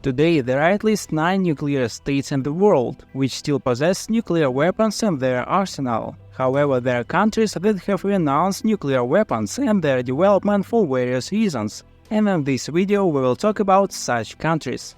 Today, there are at least 9 nuclear states in the world, which still possess nuclear weapons in their arsenal. However, there are countries that have renounced nuclear weapons and their development for various reasons. And in this video we will talk about such countries.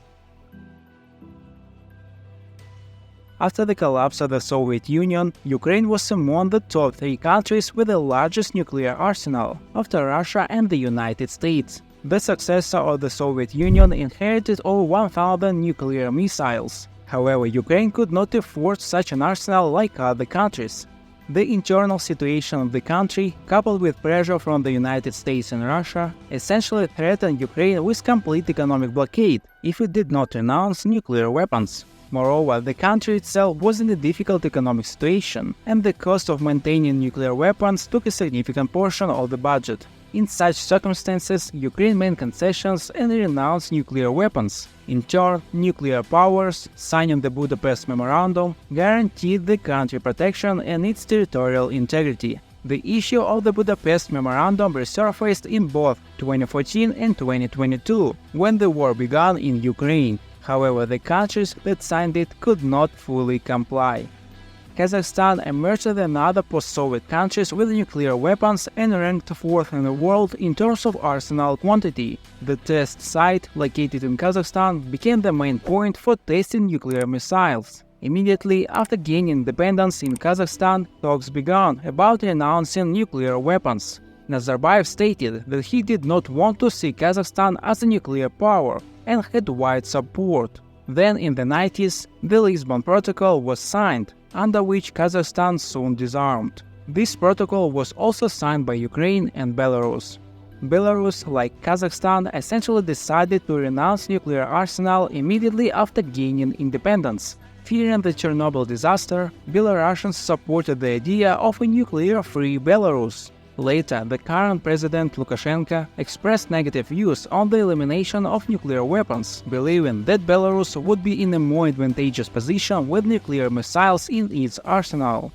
After the collapse of the Soviet Union, Ukraine was among the top 3 countries with the largest nuclear arsenal, after Russia and the United States. The successor of the Soviet Union inherited over 1,000 nuclear missiles. However, Ukraine could not afford such an arsenal like other countries. The internal situation of the country, coupled with pressure from the United States and Russia, essentially threatened Ukraine with complete economic blockade if it did not renounce nuclear weapons. Moreover, the country itself was in a difficult economic situation, and the cost of maintaining nuclear weapons took a significant portion of the budget. In such circumstances, Ukraine made concessions and renounced nuclear weapons. In turn, nuclear powers, signing the Budapest Memorandum, guaranteed the country protection and its territorial integrity. The issue of the Budapest Memorandum resurfaced in both 2014 and 2022, when the war began in Ukraine. However, the countries that signed it could not fully comply. Kazakhstan emerged as another post-Soviet countries with nuclear weapons and ranked 4th in the world in terms of arsenal quantity. The test site, located in Kazakhstan, became the main point for testing nuclear missiles. Immediately after gaining independence in Kazakhstan, talks began about renouncing nuclear weapons. Nazarbayev stated that he did not want to see Kazakhstan as a nuclear power and had wide support. Then in the 90s, the Lisbon Protocol was signed, under which Kazakhstan soon disarmed. This protocol was also signed by Ukraine and Belarus. Belarus, like Kazakhstan, essentially decided to renounce nuclear arsenal immediately after gaining independence. Fearing the Chernobyl disaster, Belarusians supported the idea of a nuclear-free Belarus. Later, the current president Lukashenko expressed negative views on the elimination of nuclear weapons, believing that Belarus would be in a more advantageous position with nuclear missiles in its arsenal.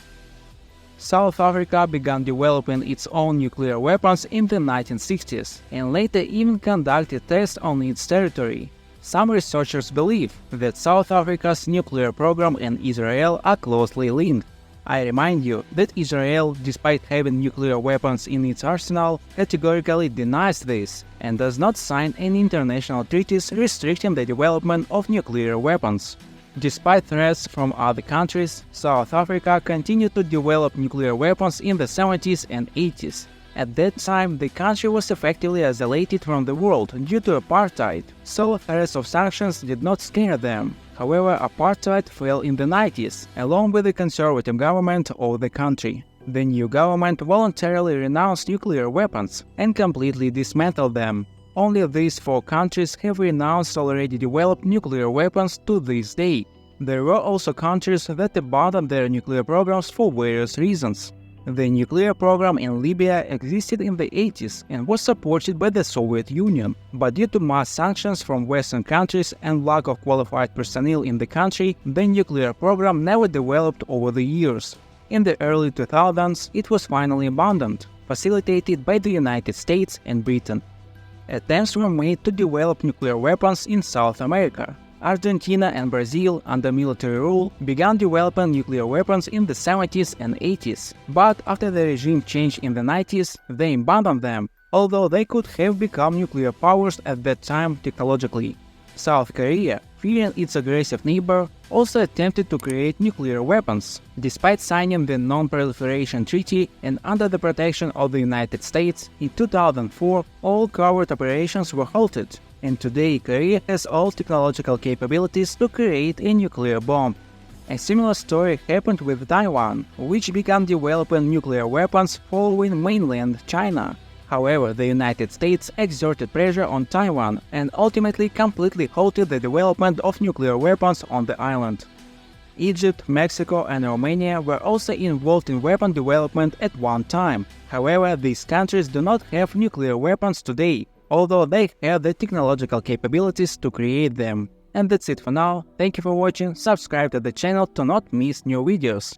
South Africa began developing its own nuclear weapons in the 1960s, and later even conducted tests on its territory. Some researchers believe that South Africa's nuclear program and Israel are closely linked. I remind you that Israel, despite having nuclear weapons in its arsenal, categorically denies this and does not sign any international treaties restricting the development of nuclear weapons. Despite threats from other countries, South Africa continued to develop nuclear weapons in the 70s and 80s. At that time, the country was effectively isolated from the world due to apartheid, so threats of sanctions did not scare them. However, apartheid fell in the 90s, along with the conservative government of the country. The new government voluntarily renounced nuclear weapons and completely dismantled them. Only these 4 countries have renounced already developed nuclear weapons to this day. There were also countries that abandoned their nuclear programs for various reasons. The nuclear program in Libya existed in the 80s and was supported by the Soviet Union, but due to mass sanctions from Western countries and lack of qualified personnel in the country, the nuclear program never developed over the years. In the early 2000s, it was finally abandoned, facilitated by the United States and Britain. Attempts were made to develop nuclear weapons in South America. Argentina and Brazil, under military rule, began developing nuclear weapons in the 70s and 80s, but after the regime changed in the 90s, they abandoned them, although they could have become nuclear powers at that time technologically. South Korea, fearing its aggressive neighbor, also attempted to create nuclear weapons. Despite signing the Non-Proliferation Treaty and under the protection of the United States, in 2004 all covert operations were halted. And today Korea has all technological capabilities to create a nuclear bomb. A similar story happened with Taiwan, which began developing nuclear weapons following mainland China. However, the United States exerted pressure on Taiwan and ultimately completely halted the development of nuclear weapons on the island. Egypt, Mexico and Romania were also involved in weapon development at one time. However, these countries do not have nuclear weapons today, although they have the technological capabilities to create them. And that's it for now. Thank you for watching, subscribe to the channel to not miss new videos.